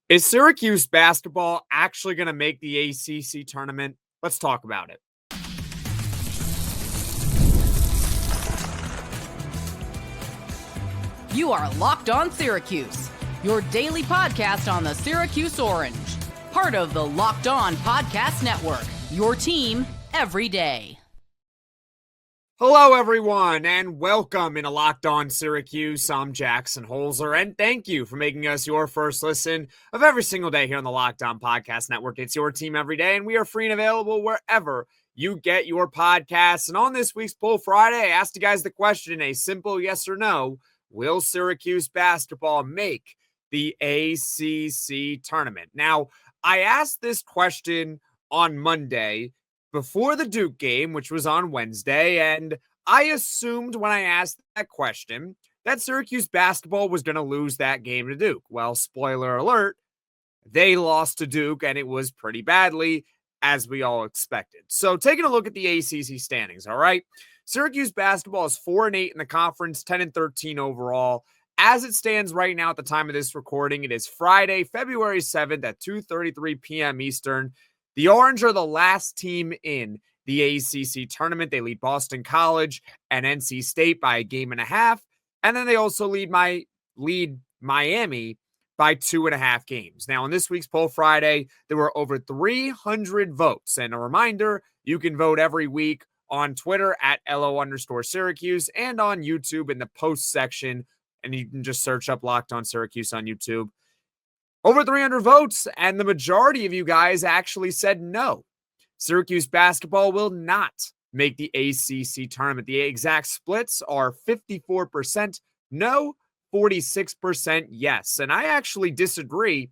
Is Syracuse basketball actually going to make the ACC tournament? Let's talk about it. You are Locked On Syracuse, your daily podcast on the Syracuse Orange. Part of the Locked On Podcast Network, your team every day. Hello, everyone, and welcome into Locked On Syracuse. I'm Jackson Holzer, and thank you for making us your first listen of every single day here on the Locked On Podcast Network. It's your team every day, and we are free and available wherever you get your podcasts. And on this week's Poll Friday, I asked you guys the question, a simple yes or no: will Syracuse basketball make the ACC tournament? Now, I asked this question on Monday before the Duke game, which was on Wednesday, and I assumed when I asked that question that Syracuse basketball was going to lose that game to Duke. Well, spoiler alert, they lost to Duke, and it was pretty badly, as we all expected. So taking a look at the ACC standings, all right? Syracuse basketball is 4-8 in the conference, 10-13 overall. As it stands right now at the time of this recording, it is Friday, February 7th at 2:33 p.m. Eastern. The Orange are the last team in the ACC tournament. They lead Boston College and NC State by a game and a half. And then they also lead Miami by 2.5 games. Now, on this week's Poll Friday, there were over 300 votes. And a reminder, you can vote every week on Twitter at @LO_Syracuse and on YouTube in the post section. And you can just search up Locked On Syracuse on YouTube. Over 300 votes, and the majority of you guys actually said no. Syracuse basketball will not make the ACC tournament. The exact splits are 54% no, 46% yes. And I actually disagree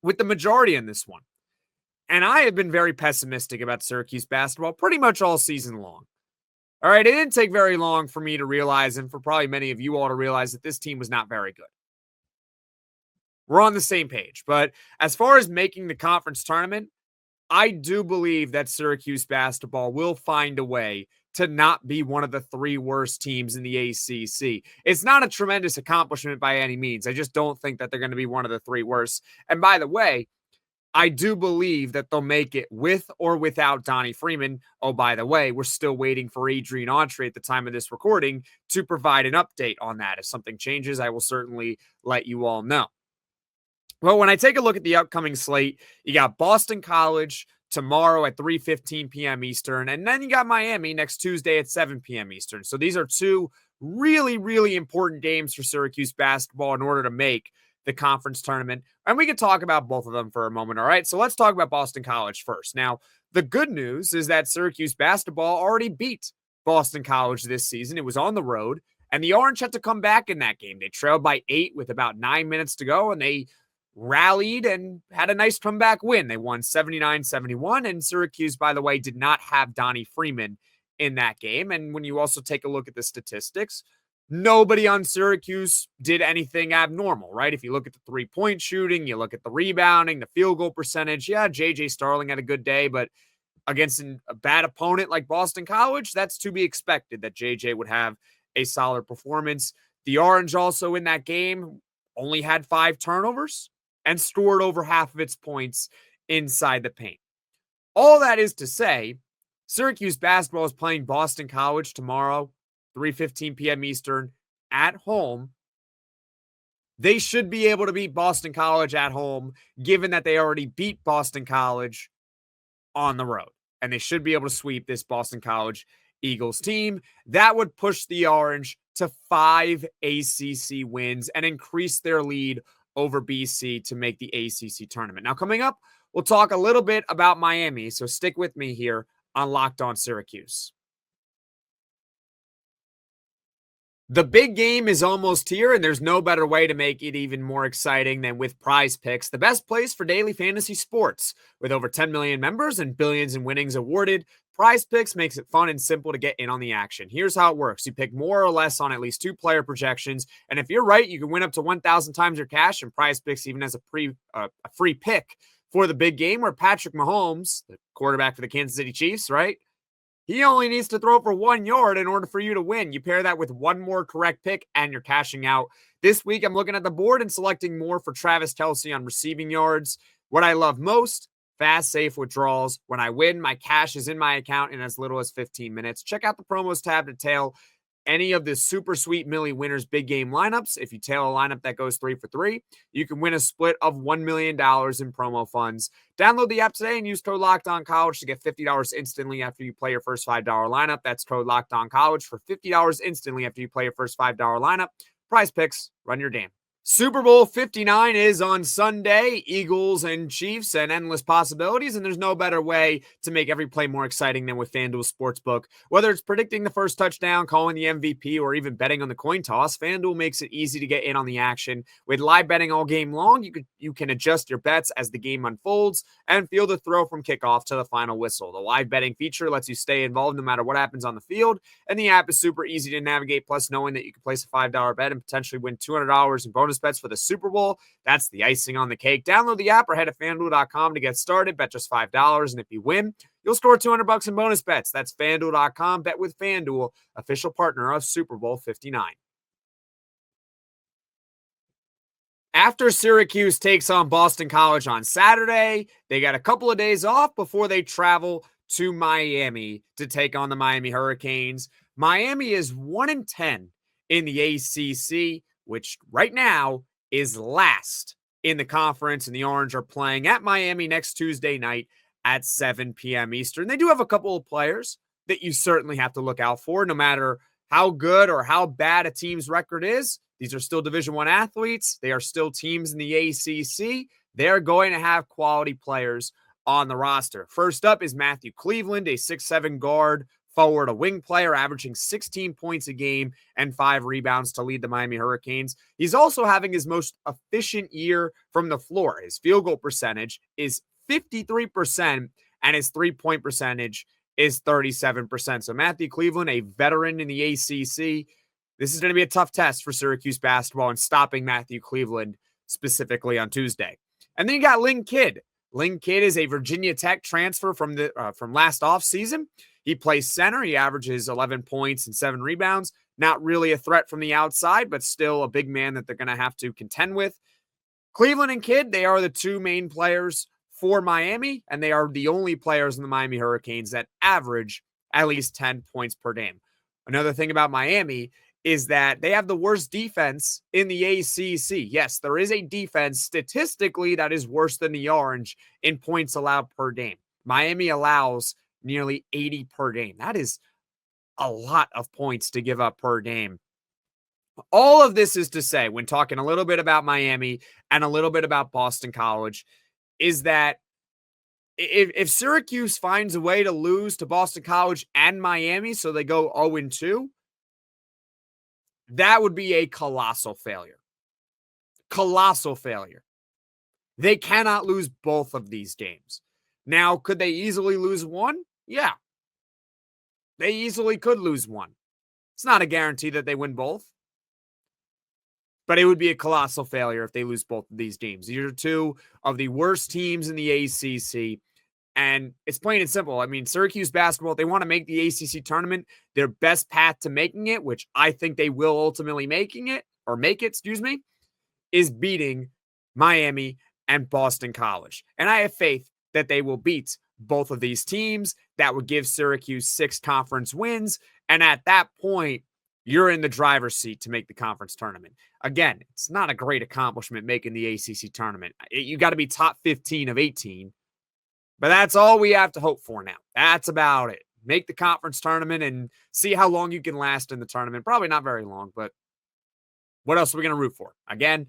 with the majority in this one. And I have been very pessimistic about Syracuse basketball pretty much all season long. All right, it didn't take very long for me to realize, and for probably many of you all to realize, that this team was not very good. We're on the same page. But as far as making the conference tournament, I do believe that Syracuse basketball will find a way to not be one of the three worst teams in the ACC. It's not a tremendous accomplishment by any means. I just don't think that they're going to be one of the three worst. And by the way, I do believe that they'll make it with or without Donnie Freeman. Oh, by the way, we're still waiting for Adrian Autry at the time of this recording to provide an update on that. If something changes, I will certainly let you all know. Well, when I take a look at the upcoming slate, you got Boston College tomorrow at 3:15 p.m. Eastern, and then you got Miami next Tuesday at 7 p.m. Eastern. So these are two really, really important games for Syracuse basketball in order to make the conference tournament. And we can talk about both of them for a moment, all right? So let's talk about Boston College first. Now, the good news is that Syracuse basketball already beat Boston College this season. It was on the road, and the Orange had to come back in that game. They trailed by 8 with about 9 minutes to go, and they rallied and had a nice comeback win. They won 79-71, and Syracuse, by the way, did not have Donnie Freeman in that game. And when you also take a look at the statistics, nobody on Syracuse did anything abnormal, right? If you look at the three-point shooting, you look at the rebounding, the field goal percentage, yeah, J.J. Starling had a good day, but against a bad opponent like Boston College, that's to be expected that J.J. would have a solid performance. The Orange also in that game only had 5 turnovers and scored over half of its points inside the paint. All that is to say, Syracuse basketball is playing Boston College tomorrow, 3:15 p.m. Eastern, at home. They should be able to beat Boston College at home, given that they already beat Boston College on the road. And they should be able to sweep this Boston College Eagles team. That would push the Orange to 5 ACC wins and increase their lead over BC to make the ACC tournament. Now, coming up, we'll talk a little bit about Miami, so stick with me here on Locked On Syracuse. The big game is almost here, and there's no better way to make it even more exciting than with PrizePicks, the best place for daily fantasy sports. With over 10 million members and billions in winnings awarded, PrizePicks makes it fun and simple to get in on the action. Here's how it works. You pick more or less on at least 2 player projections, and if you're right, you can win up to 1,000 times your cash, and PrizePicks even has a free pick for the big game where Patrick Mahomes, the quarterback for the Kansas City Chiefs, right? He only needs to throw for 1 yard in order for you to win. You pair that with one more correct pick and you're cashing out This week, I'm looking at the board and selecting more for Travis Kelce on receiving yards. What I love most, fast, safe withdrawals. When I win, my cash is in my account in as little as 15 minutes. Check out the promos tab to tail any of the super sweet Millie winners big game lineups. If you tail a lineup that goes 3 for 3, you can win a split of $1 million in promo funds. Download the app today and use code LOCKEDONCollege to get $50 instantly after you play your first $5 lineup. That's code LOCKEDONCollege for $50 instantly after you play your first $5 lineup. PrizePicks, run your game. Super Bowl 59 is on Sunday. Eagles and Chiefs and endless possibilities, and there's no better way to make every play more exciting than with FanDuel Sportsbook. Whether it's predicting the first touchdown, calling the MVP, or even betting on the coin toss, FanDuel makes it easy to get in on the action. With live betting all game long, you can adjust your bets as the game unfolds and feel the thrill from kickoff to the final whistle. The live betting feature lets you stay involved no matter what happens on the field, and the app is super easy to navigate, plus knowing that you can place a $5 bet and potentially win $200 in bonus bets for the Super Bowl. That's the icing on the cake. Download the app or head to FanDuel.com to get started. Bet just $5, and if you win, you'll score $200 in bonus bets. That's FanDuel.com. Bet with FanDuel, official partner of Super Bowl 59. After Syracuse takes on Boston College on Saturday, they got a couple of days off before they travel to Miami to take on the Miami Hurricanes. Miami is 1-10 in the ACC, which right now is last in the conference, and the Orange are playing at Miami next Tuesday night at 7 p.m. Eastern. They do have a couple of players that you certainly have to look out for, no matter how good or how bad a team's record is. These are still Division I athletes. They are still teams in the ACC. They're going to have quality players on the roster. First up is Matthew Cleveland, a 6'7" guard, forward, a wing player, averaging 16 points a game and 5 rebounds to lead the Miami Hurricanes. He's also having his most efficient year from the floor. His field goal percentage is 53%, and his three-point percentage is 37%. So Matthew Cleveland, a veteran in the ACC, this is going to be a tough test for Syracuse basketball and stopping Matthew Cleveland specifically on Tuesday. And then you got Lynn Kidd. Lynn Kidd is a Virginia Tech transfer from last offseason. He plays center. He averages 11 points and 7 rebounds. Not really a threat from the outside, but still a big man that they're going to have to contend with. Cleveland and Kidd, they are the two main players for Miami, and they are the only players in the Miami Hurricanes that average at least 10 points per game. Another thing about Miami is that they have the worst defense in the ACC. Yes, there is a defense statistically that is worse than the Orange in points allowed per game. Miami allows nearly 80 per game. That is a lot of points to give up per game. All of this is to say, when talking a little bit about Miami and a little bit about Boston College, is that if Syracuse finds a way to lose to Boston College and Miami, so they go 0-2, that would be a colossal failure. Colossal failure. They cannot lose both of these games. Now, could they easily lose one? Yeah. They easily could lose one. It's not a guarantee that they win both. But it would be a colossal failure if they lose both of these games. These are two of the worst teams in the ACC. And it's plain and simple. I mean, Syracuse basketball, they want to make the ACC tournament. Their best path to making it, which I think they will ultimately make it, is beating Miami and Boston College. And I have faith that they will beat both of these teams. That would give Syracuse 6 conference wins. And at that point, you're in the driver's seat to make the conference tournament. Again, it's not a great accomplishment making the ACC tournament. You got to be top 15 of 18. But that's all we have to hope for now. That's about it. Make the conference tournament and see how long you can last in the tournament. Probably not very long, but what else are we going to root for? Again,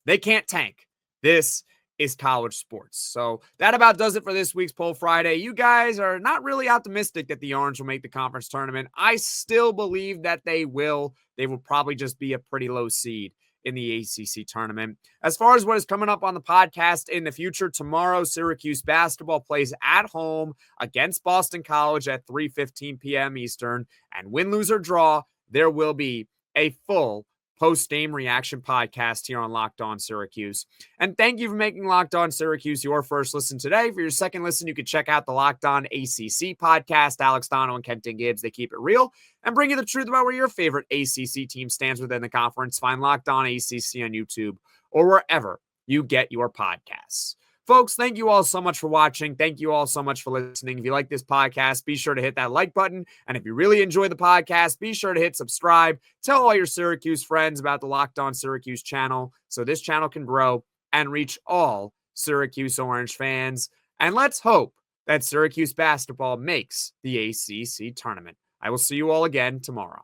they can't tank. This is college sports. So that about does it for this week's Poll Friday. You guys are not really optimistic that the Orange will make the conference tournament. I still believe that they will. They will probably just be a pretty low seed in the ACC tournament. As far as what is coming up on the podcast in the future, tomorrow, Syracuse basketball plays at home against Boston College at 3:15 p.m. Eastern. And win, lose, or draw, there will be a full post-game reaction podcast here on Locked On Syracuse. And thank you for making Locked On Syracuse your first listen today. For your second listen, you can check out the Locked On ACC podcast. Alex Dono and Kenton Gibbs, they keep it real and bring you the truth about where your favorite ACC team stands within the conference. Find Locked On ACC on YouTube or wherever you get your podcasts. Folks, thank you all so much for watching. Thank you all so much for listening. If you like this podcast, be sure to hit that like button. And if you really enjoy the podcast, be sure to hit subscribe. Tell all your Syracuse friends about the Locked On Syracuse channel so this channel can grow and reach all Syracuse Orange fans. And let's hope that Syracuse basketball makes the ACC tournament. I will see you all again tomorrow.